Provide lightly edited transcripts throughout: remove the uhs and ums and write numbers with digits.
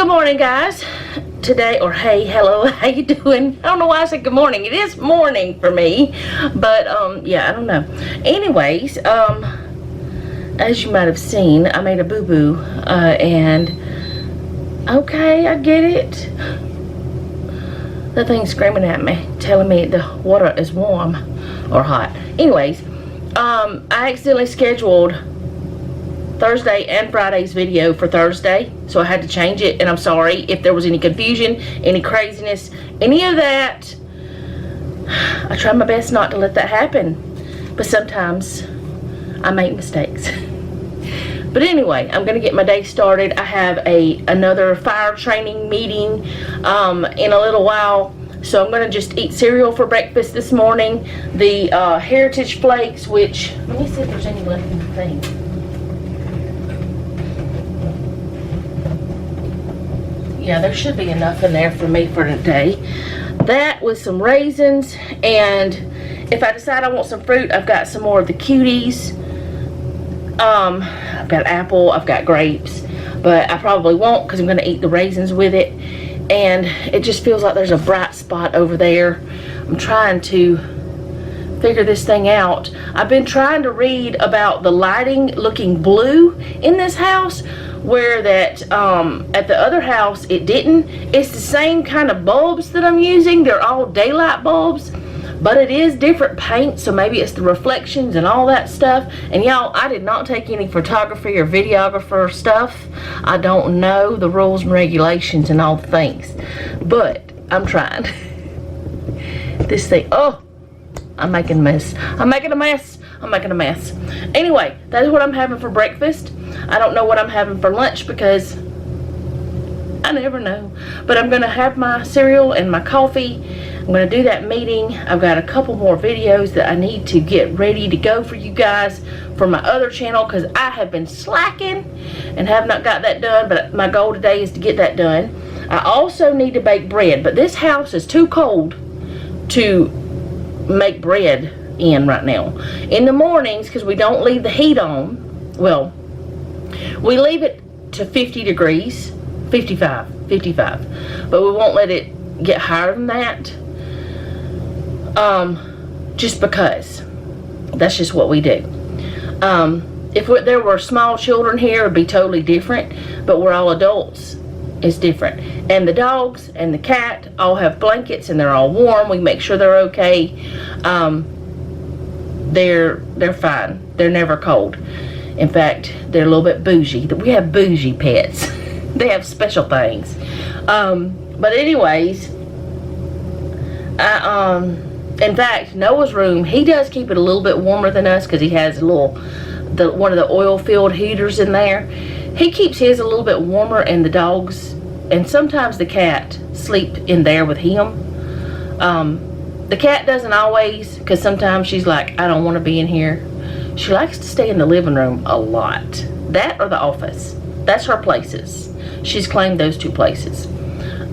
Good morning, guys. Today, or hey, hello, how you doing? I don't know why I said good morning. It is morning for me, but yeah, I don't know. Anyways, as you might have seen, I made a boo-boo, and okay, I get it. The thing's screaming at me, telling me the water is warm or hot. Anyways, I accidentally scheduled Thursday and Friday's video for Thursday, so I had to change it, and I'm sorry if there was any confusion, any craziness, any of that. I try my best not to let that happen, but sometimes I make mistakes. But anyway, I'm gonna get my day started. I have another fire training meeting in a little while, so I'm gonna just eat cereal for breakfast this morning. The Heritage Flakes, which, let me see if there's any left in the thing. Yeah, there should be enough in there for me for today. That with some raisins, and if I decide I want some fruit, I've got some more of the cuties. I've got apple, I've got grapes, but I probably won't because I'm going to eat the raisins with it. And it just feels like there's a bright spot over there. I'm trying to figure this thing out. I've been trying to read about the lighting looking blue in this house, where that at the other house it didn't. It's the same kind of bulbs that I'm using. They're all daylight bulbs, but it is different paint, so maybe it's the reflections and all that stuff. And y'all, I did not take any photography or videographer stuff. I don't know the rules and regulations and all the things, but I'm trying. This thing, oh, I'm making a mess. I'm making a mess. I'm making a mess. Anyway, that is what I'm having for breakfast. I don't know what I'm having for lunch because I never know. But I'm going to have my cereal and my coffee. I'm going to do that meeting. I've got a couple more videos that I need to get ready to go for you guys for my other channel, because I have been slacking and have not got that done. But my goal today is to get that done. I also need to bake bread, but this house is too cold to make bread in right now. In the mornings, because we don't leave the heat on, well, we leave it to 50 degrees, 55, but we won't let it get higher than that, just because that's just what we do. If there were small children here, it would be totally different, but we're all adults. It's different. And the dogs and the cat all have blankets and they're all warm. We make sure they're okay. They're fine. They're never cold. In fact, they're a little bit bougie. We have bougie pets. They have special things. But anyways, in fact, Noah's room, he does keep it a little bit warmer than us because he has one of the oil-filled heaters in there. He keeps his a little bit warmer, and the dogs and sometimes the cat sleep in there with him. The cat doesn't always, because sometimes she's like, I don't want to be in here. She likes to stay in the living room a lot. That or the office. That's her places. She's claimed those two places.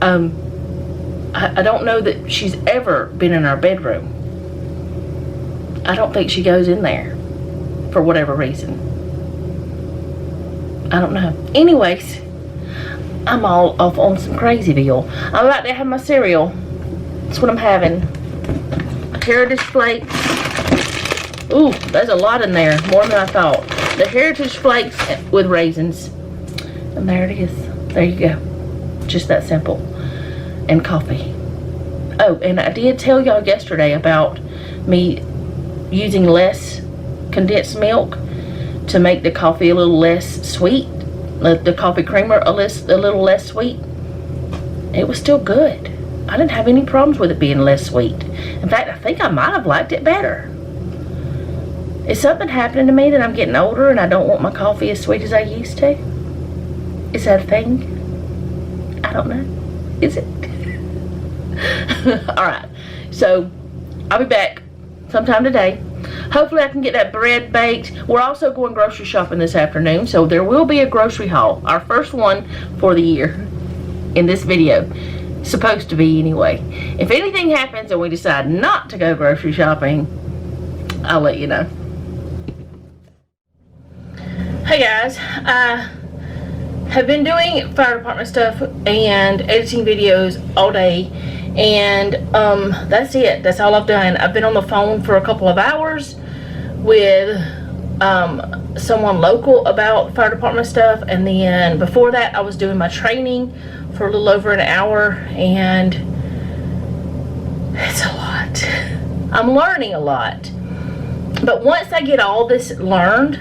I don't know that she's ever been in our bedroom. I don't think she goes in there for whatever reason. I don't know. Anyways, I'm all off on some crazyville. I'm about to have my cereal. That's what I'm having. Heritage Flakes. Ooh, there's a lot in there. More than I thought. The Heritage Flakes with raisins. And there it is. There you go. Just that simple. And coffee. Oh, and I did tell y'all yesterday about me using less condensed milk to make the coffee a little less sweet. The coffee creamer a little less sweet. It was still good. I didn't have any problems with it being less sweet. In fact, I think I might have liked it better. Is something happening to me that I'm getting older and I don't want my coffee as sweet as I used to? Is that a thing? I don't know. Is it? Alright, so I'll be back sometime today. Hopefully I can get that bread baked. We're also going grocery shopping this afternoon, so there will be a grocery haul. Our first one for the year in this video. Supposed to be anyway. If anything happens and we decide not to go grocery shopping, I'll let you know. Hey guys, I have been doing fire department stuff and editing videos all day, and that's it. That's all I've done. I've been on the phone for a couple of hours with someone local about fire department stuff, and then before that I was doing my training for a little over an hour, and it's a lot. I'm learning a lot, but once I get all this learned,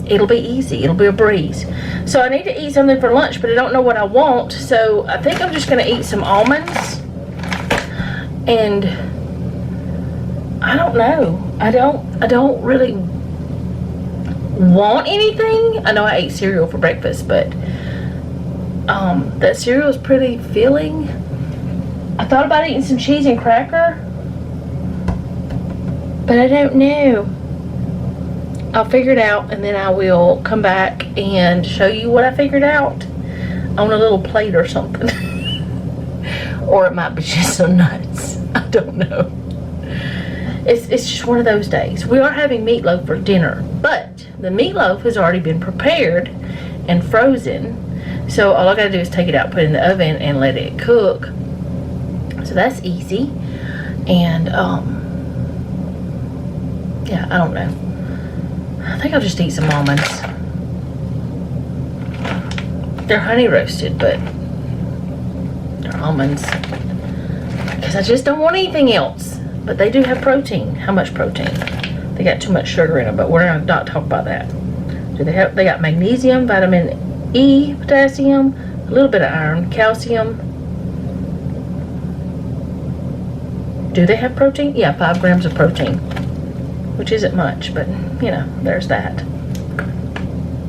it'll be easy. It'll be a breeze. So I need to eat something for lunch, but I don't know what I want, so I think I'm just gonna eat some almonds, and I don't know. I don't really want anything. I know I ate cereal for breakfast, but that cereal is pretty filling. I thought about eating some cheese and cracker, but I don't know. I'll figure it out, and then I will come back and show you what I figured out on a little plate or something. Or it might be just some nuts. I don't know. It's just one of those days. We are having meatloaf for dinner, but the meatloaf has already been prepared and frozen. So all I gotta do is take it out, put it in the oven, and let it cook. So that's easy. And yeah, I don't know. I think I'll just eat some almonds. They're honey roasted, but they're almonds. Because I just don't want anything else. But they do have protein. How much protein? They got too much sugar in them, but we're gonna not talk about that. They got magnesium, vitamin E, potassium, a little bit of iron, calcium. Do they have protein? Yeah, 5 grams of protein, which isn't much, but you know, there's that.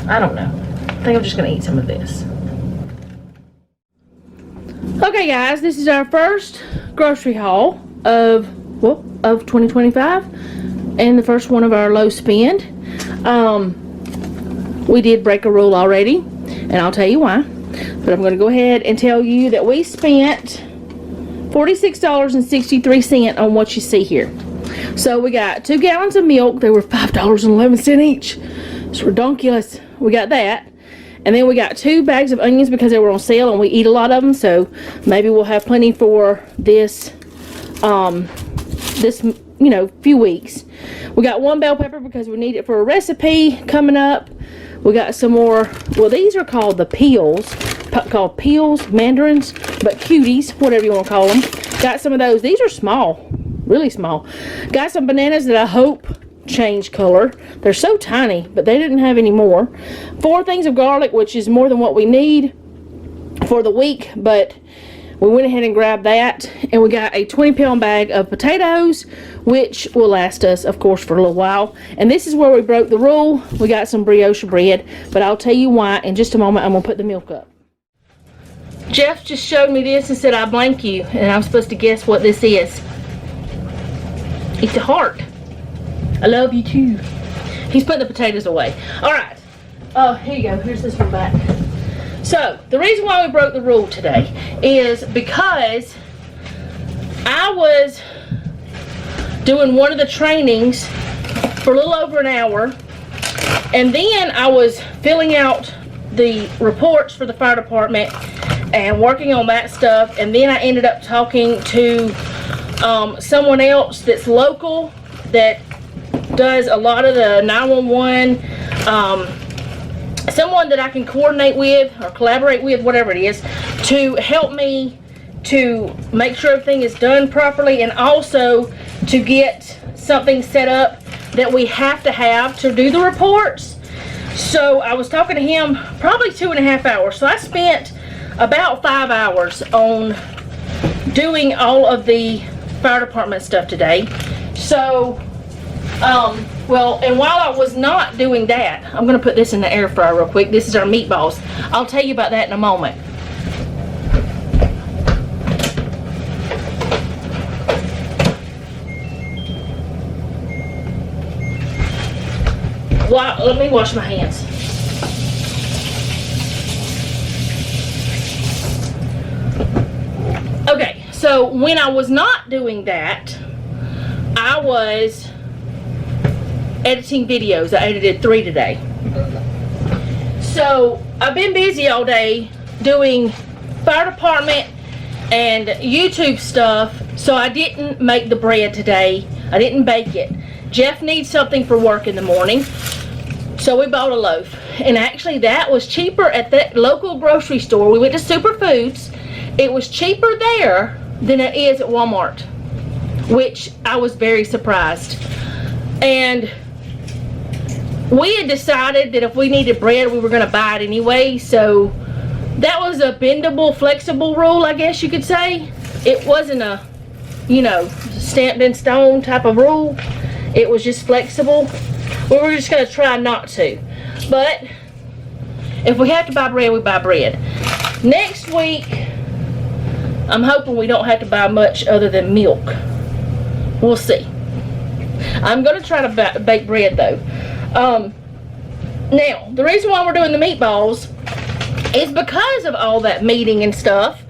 I don't know. I think I'm just gonna eat some of this. Okay guys, this is our first grocery haul of 2025, and the first one of our low spend. We did break a rule already, and I'll tell you why, but I'm gonna go ahead and tell you that we spent $46.63 on what you see here. So we got 2 gallons of milk. They were $5.11 each. It's ridiculous. We got that. And then we got 2 bags of onions because they were on sale, and we eat a lot of them, so maybe we'll have plenty for this you know, few weeks. We got 1 bell pepper because we need it for a recipe coming up. We got some more, well, these are called the peels, mandarins, but cuties, whatever you want to call them. Got some of those. These are small, really small. Got some bananas that I hope change color. They're so tiny, but they didn't have any more. 4 things of garlic, which is more than what we need for the week, but we went ahead and grabbed that. And we got a 20-pound bag of potatoes, which will last us, of course, for a little while. And this is where we broke the rule. We got some brioche bread, but I'll tell you why in just a moment. I'm gonna put the milk up. Jeff just showed me this and said I blank you, and I'm supposed to guess what this is. It's a heart. I love you too. He's putting the potatoes away. Alright. Oh, here you go. Here's this one back. So, the reason why we broke the rule today is because I was doing one of the trainings for a little over an hour, and then I was filling out the reports for the fire department and working on that stuff, and then I ended up talking to someone else that's local that does a lot of the 911, someone that I can coordinate with or collaborate with, whatever it is, to help me to make sure everything is done properly, and also to get something set up that we have to do the reports. So I was talking to him probably 2.5 hours. So I spent about 5 hours on doing all of the fire department stuff today. So well, and while I was not doing that, I'm going to put this in the air fryer real quick. This is our meatballs. I'll tell you about that in a moment. Well, let me wash my hands. Okay, so when I was not doing that, I was editing videos. I edited 3 today. So I've been busy all day doing fire department and YouTube stuff, so I didn't make the bread today. I didn't bake it. Jeff needs something for work in the morning, so we bought a loaf. And actually that was cheaper at that local grocery store. We went to Superfoods. It was cheaper there than it is at Walmart, which I was very surprised. And we had decided that if we needed bread, we were going to buy it anyway. So that was a bendable, flexible rule, I guess you could say. It wasn't a, you know, stamped in stone type of rule. It was just flexible. We were just going to try not to. But if we have to buy bread, we buy bread. Next week, I'm hoping we don't have to buy much other than milk. We'll see. I'm going to try to bake bread though. Now, the reason why we're doing the meatballs is because of all that meeting and stuff,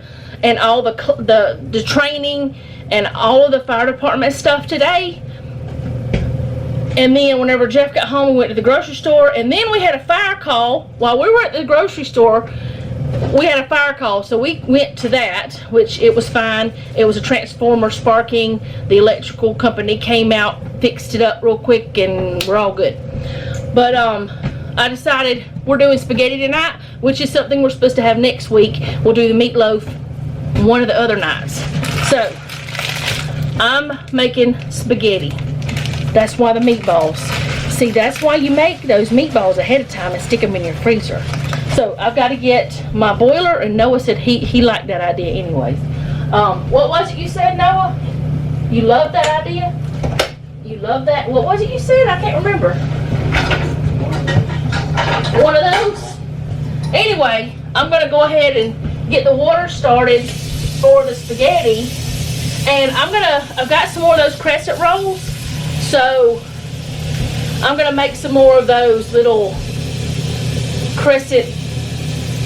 and all the training and all of the fire department stuff today. And then whenever Jeff got home, we went to the grocery store, and then we had a fire call while we were at the grocery store. We had a fire call, so we went to that, which it was fine. It was a transformer sparking. The electrical company came out, fixed it up real quick, and we're all good. But I decided we're doing spaghetti tonight, which is something we're supposed to have next week. We'll do the meatloaf one of the other nights. So I'm making spaghetti. That's why the meatballs. See, that's why you make those meatballs ahead of time and stick them in your freezer. So I've got to get my boiler, and Noah said he liked that idea anyways. What was it you said, Noah? You love that idea? You love that? What was it you said? I can't remember. One of those? Anyway, I'm going to go ahead and get the water started for the spaghetti. And I've got some more of those crescent rolls. So I'm going to make some more of those little crescent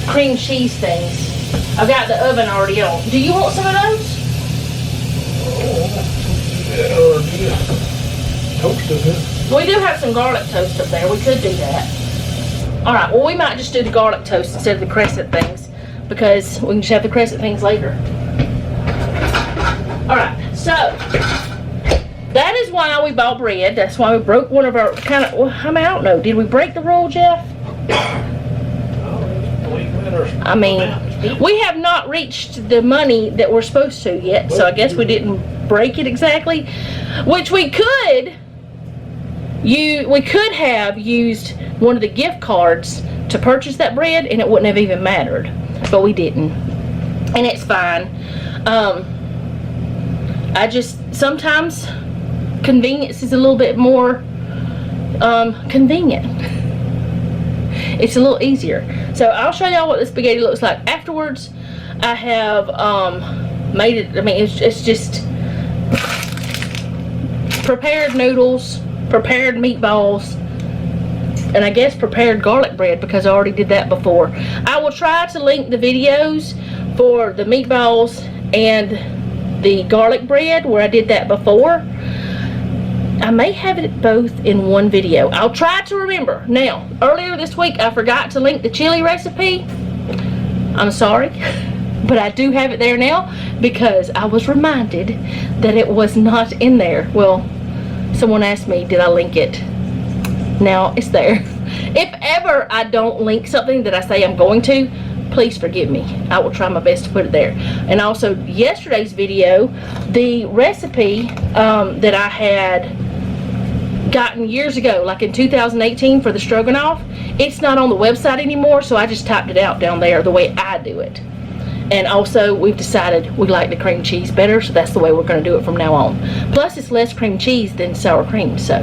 cream cheese things. I've got the oven already on. Do you want some of those? Toast up here. We do have some garlic toast up there. We could do that. Alright, well we might just do the garlic toast instead of the crescent things, because we can just have the crescent things later. Alright, so that is why we bought bread. That's why we broke one of our I don't know. Did we break the rule, Jeff? I mean, we have not reached the money that we're supposed to yet, so I guess we didn't break it exactly. Which we could have used one of the gift cards to purchase that bread, and it wouldn't have even mattered. But we didn't. And it's fine. I just, sometimes convenience is a little bit more convenient. It's a little easier. So I'll show y'all what the spaghetti looks like afterwards. I have made it, I mean, it's just prepared noodles, prepared meatballs, and I guess prepared garlic bread, because I already did that before. I will try to link the videos for the meatballs and the garlic bread where I did that before. I may have it both in one video. I'll try to remember. Now, earlier this week I forgot to link the chili recipe. I'm sorry, but I do have it there now because I was reminded that it was not in there. Well, someone asked me, did I link it? Now it's there. If ever I don't link something that I say I'm going to, please forgive me. I will try my best to put it there. And also yesterday's video, the recipe that I had gotten years ago, like in 2018 for the stroganoff, it's not on the website anymore, so I just typed it out down there the way I do it. And also we've decided we like the cream cheese better, so that's the way we're going to do it from now on. Plus it's less cream cheese than sour cream. So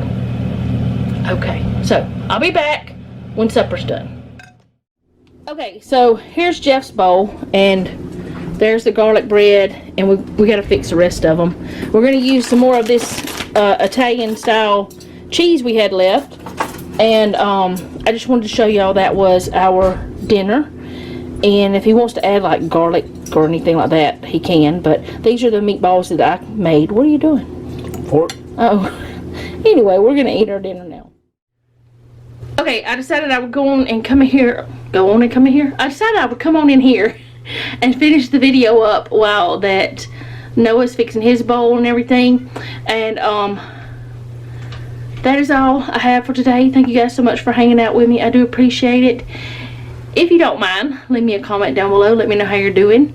okay, so I'll be back when supper's done. Okay, so here's Jeff's bowl, and there's the garlic bread, and we got to fix the rest of them. We're going to use some more of this Italian style cheese we had left, and I just wanted to show y'all that was our dinner. And if he wants to add like garlic or anything like that, he can, but these are the meatballs that I made. What are you doing? Pork. Oh, anyway, we're gonna eat our dinner now. Okay, I decided I would go on and come in here. I decided I would come on in here and finish the video up while that Noah's fixing his bowl and everything. And that is all I have for today. Thank you guys so much for hanging out with me. I do appreciate it. If you don't mind, leave me a comment down below. Let me know how you're doing.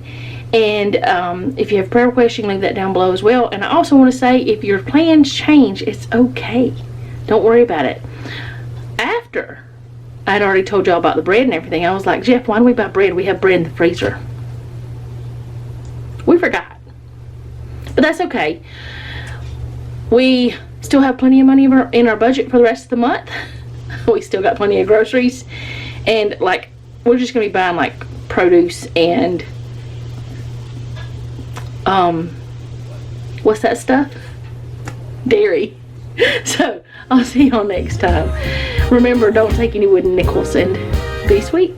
And if you have prayer requests, you can leave that down below as well. And I also want to say, if your plans change, it's okay. Don't worry about it. After I'd already told y'all about the bread and everything, I was like, Jeff, why don't we buy bread? We have bread in the freezer. We forgot. But that's okay. We still have plenty of money in our budget for the rest of the month. We still got plenty of groceries. And, like, we're just going to be buying, like, produce and, what's that stuff? Dairy. So, I'll see y'all next time. Remember, don't take any wooden nickels, and be sweet.